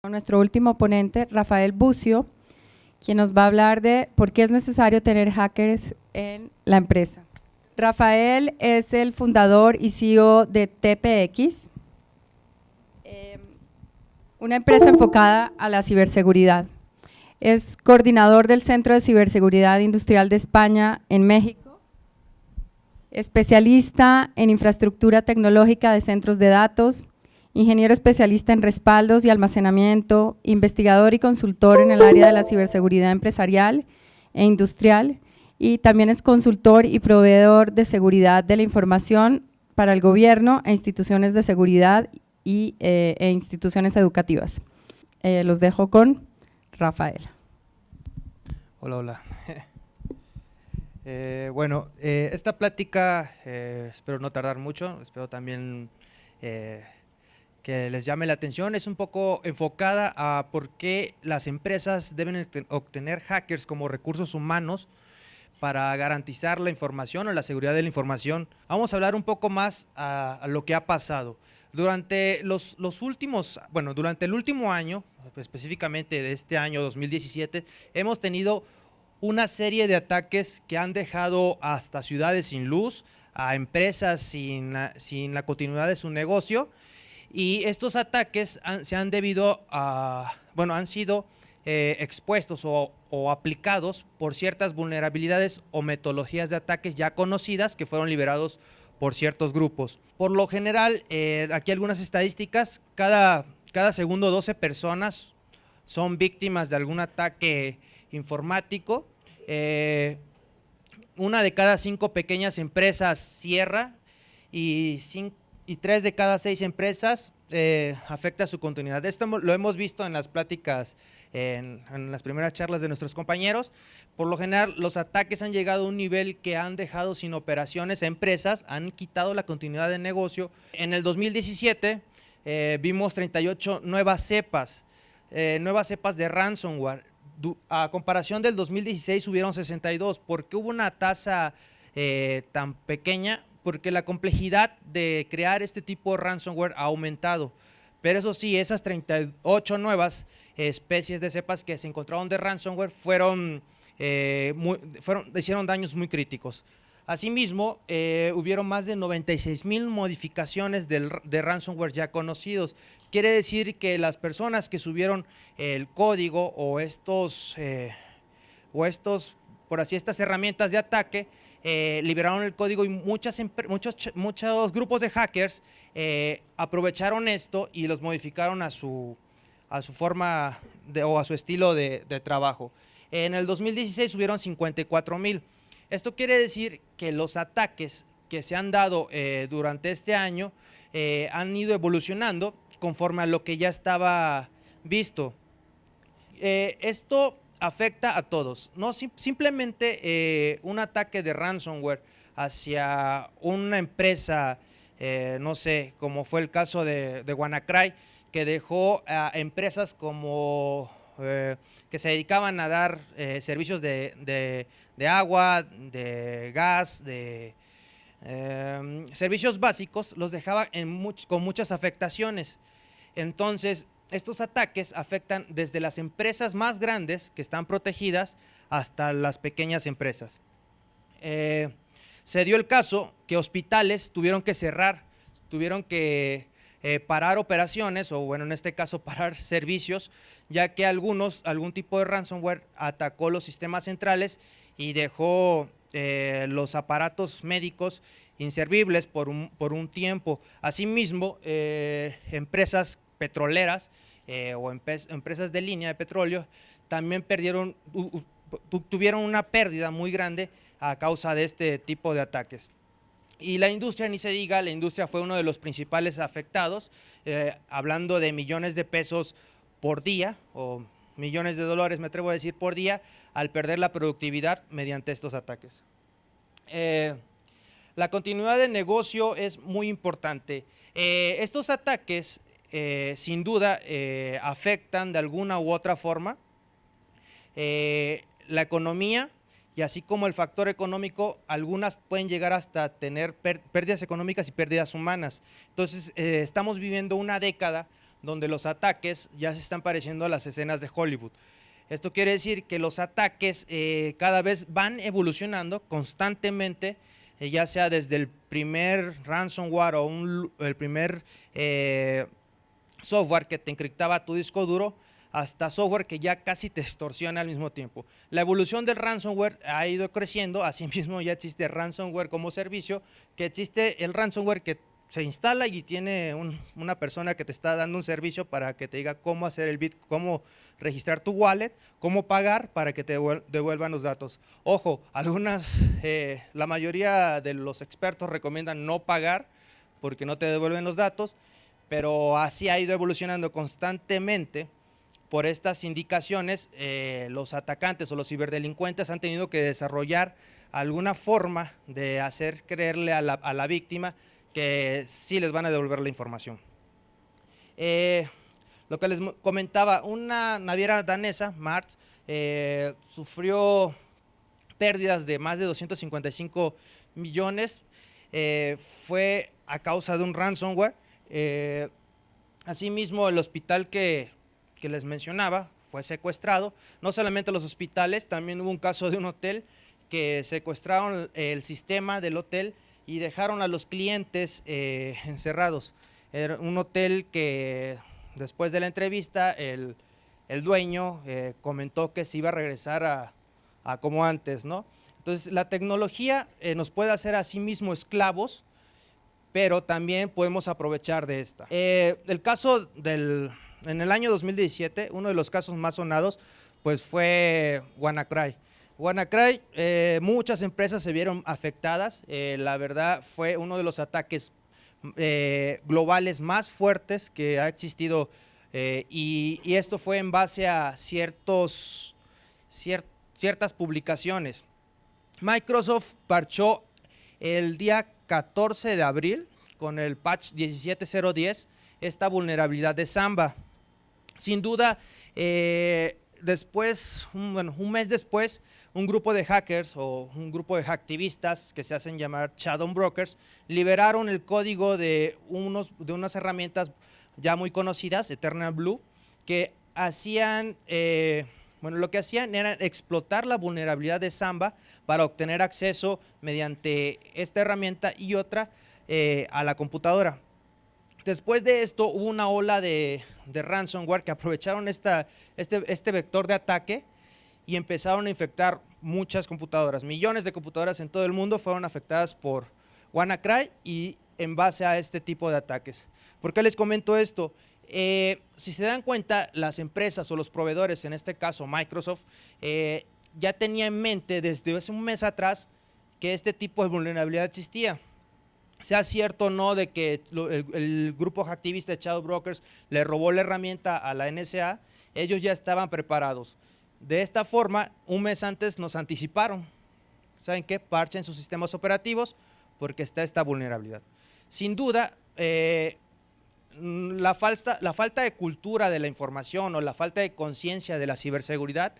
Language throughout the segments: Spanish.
Nuestro último ponente, Rafael Bucio, quien nos va a hablar de por qué es necesario tener hackers en la empresa. Rafael es el fundador y CEO de TPX, una empresa enfocada a la ciberseguridad. Es coordinador del Centro de Ciberseguridad Industrial de España en México, especialista en infraestructura tecnológica de centros de datos, ingeniero especialista en respaldos y almacenamiento, investigador y consultor en el área de la ciberseguridad empresarial e industrial, y también es consultor y proveedor de seguridad de la información para el gobierno e instituciones de seguridad e instituciones educativas. Los dejo con Rafael. Hola, hola. Esta plática espero no tardar mucho, espero también que les llame la atención. Es un poco enfocada a por qué las empresas deben obtener hackers como recursos humanos para garantizar la información o la seguridad de la información. Vamos a hablar un poco más a lo que ha pasado. Durante durante el último año, específicamente de este año 2017, hemos tenido una serie de ataques que han dejado hasta ciudades sin luz, a empresas sin la continuidad de su negocio. Y estos ataques han sido expuestos o aplicados por ciertas vulnerabilidades o metodologías de ataques ya conocidas que fueron liberados por ciertos grupos. Por lo general, aquí algunas estadísticas, cada segundo 12 personas son víctimas de algún ataque informático. Una de cada 5 pequeñas empresas cierra y 3 de cada 6 empresas afecta su continuidad. Esto lo hemos visto en las pláticas, en las primeras charlas de nuestros compañeros. Por lo general, los ataques han llegado a un nivel que han dejado sin operaciones a empresas, han quitado la continuidad de negocio. En el 2017 vimos 38 nuevas cepas de ransomware. A comparación del 2016 hubieron 62. ¿Por qué hubo una tasa tan pequeña? Porque la complejidad de crear este tipo de ransomware ha aumentado. Pero eso sí, esas 38 nuevas especies de cepas que se encontraron de ransomware hicieron daños muy críticos. Asimismo, hubieron más de 96,000 modificaciones de ransomware ya conocidos. Quiere decir que las personas que subieron el código o estas herramientas de ataque liberaron el código, y muchos grupos de hackers aprovecharon esto y los modificaron a su forma o a su estilo de trabajo. En el 2016 hubieron 54,000. Esto quiere decir que los ataques que se han dado durante este año han ido evolucionando conforme a lo que ya estaba visto. Esto afecta a todos, no simplemente un ataque de ransomware hacia una empresa, no sé, como fue el caso de WannaCry, que dejó a empresas como que se dedicaban a dar servicios de agua, de gas, de servicios básicos, los dejaba con muchas afectaciones. Entonces, estos ataques afectan desde las empresas más grandes que están protegidas hasta las pequeñas empresas. Se dio el caso que hospitales tuvieron que cerrar, tuvieron que parar operaciones, o bueno, en este caso parar servicios, ya que algún tipo de ransomware atacó los sistemas centrales y dejó los aparatos médicos inservibles por un tiempo. Asimismo, empresas petroleras o empresas de línea de petróleo también tuvieron una pérdida muy grande a causa de este tipo de ataques. Y la industria, ni se diga, la industria fue uno de los principales afectados, hablando de millones de pesos por día, o millones de dólares, me atrevo a decir, por día, al perder la productividad mediante estos ataques. La continuidad de negocio es muy importante. Estos ataques, sin duda, afectan de alguna u otra forma la economía, y así como el factor económico, algunas pueden llegar hasta tener pérdidas económicas y pérdidas humanas. Entonces, estamos viviendo una década donde los ataques ya se están pareciendo a las escenas de Hollywood. Esto quiere decir que los ataques cada vez van evolucionando constantemente, ya sea desde el primer ransomware o el primer software que te encriptaba tu disco duro, hasta software que ya casi te extorsiona al mismo tiempo. La evolución del ransomware ha ido creciendo, asimismo ya existe ransomware como servicio, que existe el ransomware que se instala y tiene una persona que te está dando un servicio para que te diga cómo hacer el bit, cómo registrar tu wallet, cómo pagar para que te devuelvan los datos. Ojo, la mayoría de los expertos recomiendan no pagar porque no te devuelven los datos, pero así ha ido evolucionando constantemente. Por estas indicaciones, los atacantes o los ciberdelincuentes han tenido que desarrollar alguna forma de hacer creerle a la víctima que sí les van a devolver la información. Lo que les comentaba, una naviera danesa, Mars, sufrió pérdidas de más de 255 millones, fue a causa de un ransomware. Asimismo, el hospital que les mencionaba fue secuestrado. No solamente los hospitales, también hubo un caso de un hotel que secuestraron el sistema del hotel y dejaron a los clientes encerrados. Era un hotel que después de la entrevista el dueño comentó que se iba a regresar a como antes, ¿no? Entonces la tecnología nos puede hacer a sí mismo esclavos, pero también podemos aprovechar de esta. El caso en el año 2017, uno de los casos más sonados pues fue WannaCry. WannaCry, muchas empresas se vieron afectadas. La verdad fue uno de los ataques globales más fuertes que ha existido, y esto fue en base a ciertas publicaciones. Microsoft parchó el día 14 de abril con el patch 17.010 esta vulnerabilidad de Samba. Sin duda, un mes después, un grupo de hackers o un grupo de hacktivistas que se hacen llamar Shadow Brokers liberaron el código de unas herramientas ya muy conocidas, Eternal Blue, que hacían, lo que hacían era explotar la vulnerabilidad de Samba para obtener acceso mediante esta herramienta y otra a la computadora. Después de esto hubo una ola de ransomware que aprovecharon este vector de ataque y empezaron a infectar muchas computadoras. Millones de computadoras en todo el mundo fueron afectadas por WannaCry y en base a este tipo de ataques. ¿Por qué les comento esto? Si se dan cuenta, las empresas o los proveedores, en este caso Microsoft, ya tenía en mente desde hace un mes atrás que este tipo de vulnerabilidad existía. Sea cierto o no de que el grupo hacktivista de Shadow Brokers le robó la herramienta a la NSA, ellos ya estaban preparados. De esta forma, un mes antes nos anticiparon. ¿Saben qué? Parchen sus sistemas operativos porque está esta vulnerabilidad. Sin duda, la falta de cultura de la información o la falta de conciencia de la ciberseguridad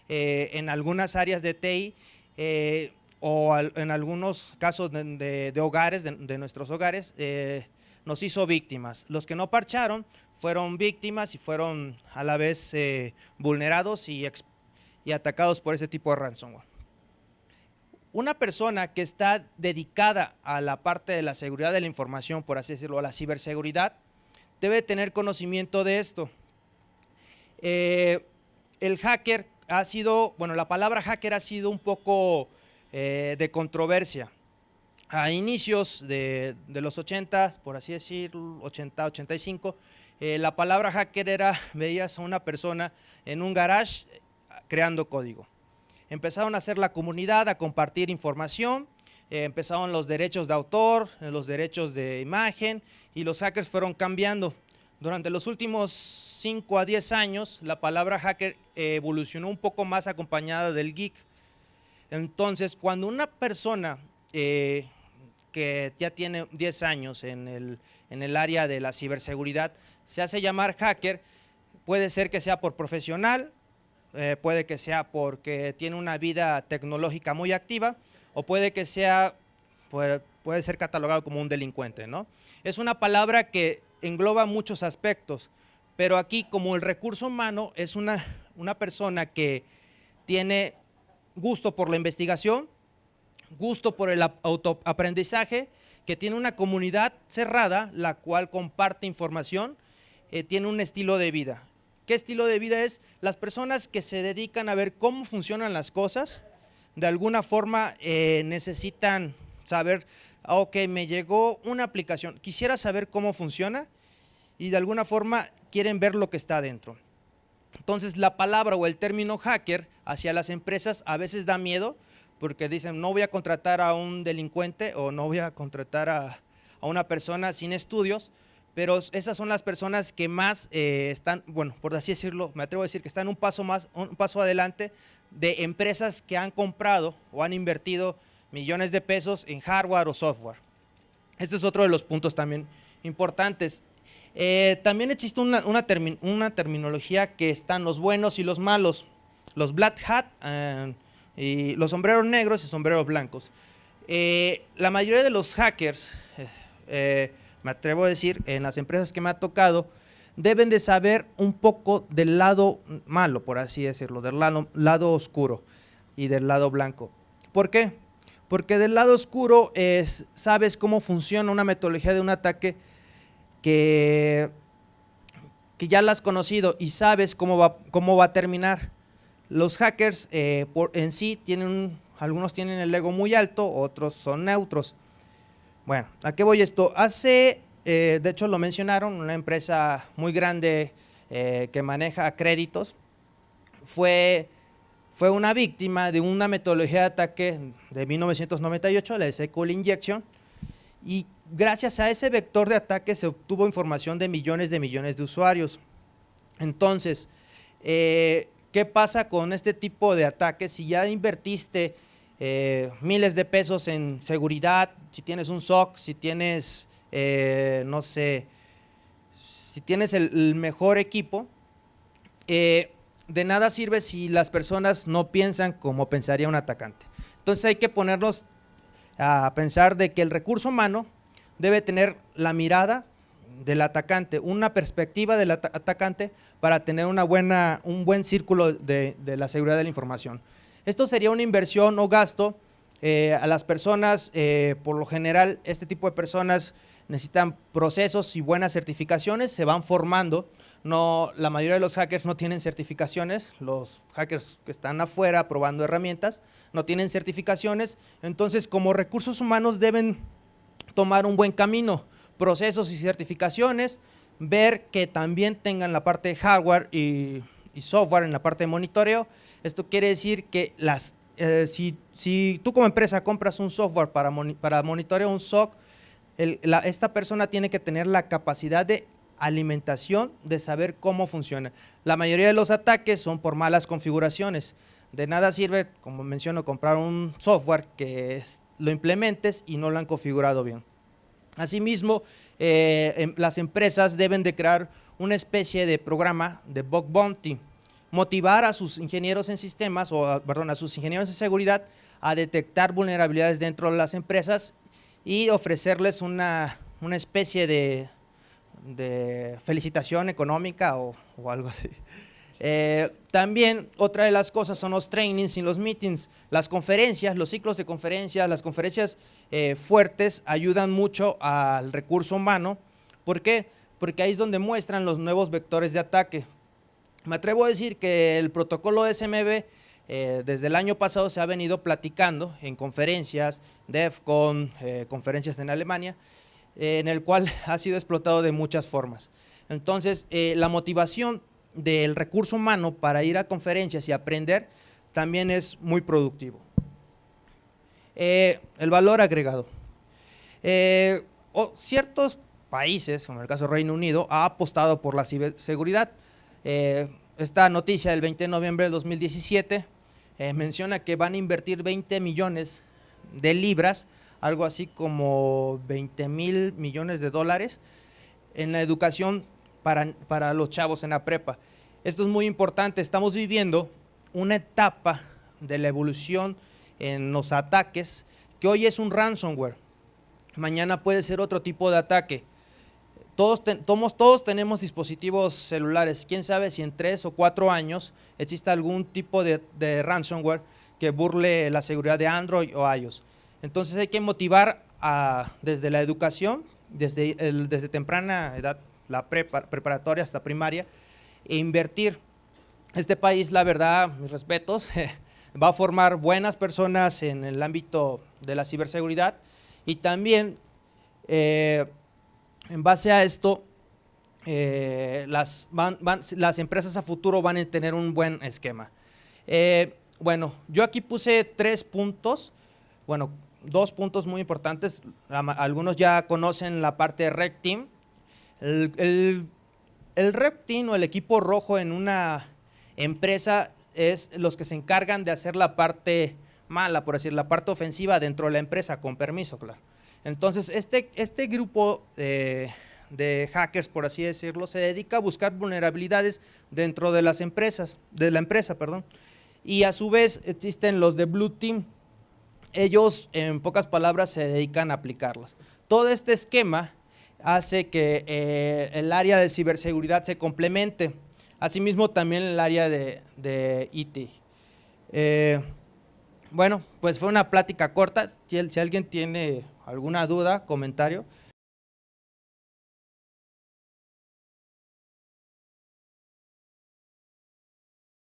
en algunas áreas de TI, o en algunos casos de hogares, de nuestros hogares, nos hizo víctimas. Los que no parcharon fueron víctimas y fueron a la vez vulnerados y atacados por ese tipo de ransomware. Una persona que está dedicada a la parte de la seguridad de la información, por así decirlo, a la ciberseguridad, debe tener conocimiento de esto. El hacker ha sido, la palabra hacker ha sido un poco de controversia. A inicios de los 80, por así decirlo, 80, 85, la palabra hacker era, veías a una persona en un garage creando código. Empezaron a hacer la comunidad, a compartir información, empezaron los derechos de autor, los derechos de imagen, y los hackers fueron cambiando. Durante los últimos 5 a 10 años, la palabra hacker evolucionó un poco más acompañada del geek. Entonces, cuando una persona que ya tiene 10 años en el área de la ciberseguridad se hace llamar hacker, puede ser que sea por profesional, puede que sea porque tiene una vida tecnológica muy activa, o puede que sea, puede ser catalogado como un delincuente, ¿no? Es una palabra que engloba muchos aspectos. pero aquí como el recurso humano es una persona que tiene gusto por la investigación, gusto por el autoaprendizaje, que tiene una comunidad cerrada, la cual comparte información, tiene un estilo de vida. ¿Qué estilo de vida es? Las personas que se dedican a ver cómo funcionan las cosas, de alguna forma necesitan saber, ok, me llegó una aplicación, quisiera saber cómo funciona y de alguna forma quieren ver lo que está adentro. Entonces la palabra o el término hacker hacia las empresas a veces da miedo, porque dicen no voy a contratar a un delincuente o no voy a contratar a una persona sin estudios, pero esas son las personas que más están, bueno, por así decirlo, me atrevo a decir que están un paso adelante de empresas que han comprado o han invertido millones de pesos en hardware o software. Este es otro de los puntos también importantes. También existe una terminología que están los buenos y los malos, los black hat y los sombreros negros y sombreros blancos. La mayoría de los hackers, me atrevo a decir, en las empresas que me ha tocado, deben de saber un poco del lado malo, por así decirlo, del lado oscuro y del lado blanco. ¿Por qué? Porque del lado oscuro sabes cómo funciona una metodología de un ataque que ya la has conocido y sabes cómo va a terminar. Los hackers en sí algunos tienen el ego muy alto, otros son neutros. Bueno, ¿a qué voy esto? De hecho lo mencionaron, una empresa muy grande que maneja créditos, fue una víctima de una metodología de ataque de 1998, la de SQL Injection, y gracias a ese vector de ataque se obtuvo información de millones de usuarios. Entonces, ¿qué pasa con este tipo de ataques? Si ya invertiste miles de pesos en seguridad, si tienes un SOC, si tienes, no sé, si tienes el mejor equipo, de nada sirve si las personas no piensan como pensaría un atacante. Entonces hay que ponernos a pensar de que el recurso humano debe tener la mirada del atacante, una perspectiva del atacante para tener un buen círculo de la seguridad de la información. Esto sería una inversión o gasto a las personas, por lo general este tipo de personas necesitan procesos y buenas certificaciones, se van formando. La mayoría de los hackers no tienen certificaciones, los hackers que están afuera probando herramientas no tienen certificaciones, entonces como recursos humanos deben tomar un buen camino, procesos y certificaciones, ver que también tengan la parte de hardware y software en la parte de monitoreo. Esto quiere decir que si tú como empresa compras un software para monitoreo un SOC, esta persona tiene que tener la capacidad de alimentación de saber cómo funciona. La mayoría de los ataques son por malas configuraciones. De nada sirve, como menciono, comprar un software que lo implementes y no lo han configurado bien. Asimismo, las empresas deben de crear una especie de programa de bug bounty, motivar a sus ingenieros en sistemas, a sus ingenieros en seguridad a detectar vulnerabilidades dentro de las empresas y ofrecerles una especie de felicitación económica o algo así. También otra de las cosas son los trainings y los meetings, las conferencias, los ciclos de conferencias, las conferencias fuertes ayudan mucho al recurso humano. ¿Por qué? Porque ahí es donde muestran los nuevos vectores de ataque. Me atrevo a decir que el protocolo SMB desde el año pasado se ha venido platicando en conferencias, DEFCON, conferencias en Alemania, en el cual ha sido explotado de muchas formas. Entonces, la motivación del recurso humano para ir a conferencias y aprender también es muy productivo. El valor agregado. Ciertos países, como el caso del Reino Unido, ha apostado por la ciberseguridad. Esta noticia del 20 de noviembre de 2017 menciona que van a invertir 20 millones de libras, algo así como 20,000 millones de dólares en la educación para los chavos en la prepa. Esto es muy importante, estamos viviendo una etapa de la evolución en los ataques, que hoy es un ransomware, mañana puede ser otro tipo de ataque. todos tenemos dispositivos celulares. Quién sabe si en 3 o 4 años existe algún tipo de ransomware que burle la seguridad de Android o iOS. Entonces hay que motivar desde la educación, desde temprana edad, la preparatoria hasta primaria, e invertir. Este país, la verdad, mis respetos, va a formar buenas personas en el ámbito de la ciberseguridad, y también en base a esto las empresas a futuro van a tener un buen esquema. Bueno, yo aquí puse 3 puntos, bueno, 2 puntos muy importantes. Algunos ya conocen la parte de Red Team. El Red Team o el equipo rojo en una empresa es los que se encargan de hacer la parte mala, por decir, la parte ofensiva dentro de la empresa, con permiso, claro. Entonces, este grupo de hackers, por así decirlo, se dedica a buscar vulnerabilidades dentro de las empresas, y a su vez existen los de Blue Team. Ellos, en pocas palabras, se dedican a aplicarlas. Todo este esquema hace que el área de ciberseguridad se complemente. Asimismo, también el área de IT. Bueno, pues fue una plática corta. Si alguien tiene alguna duda, comentario,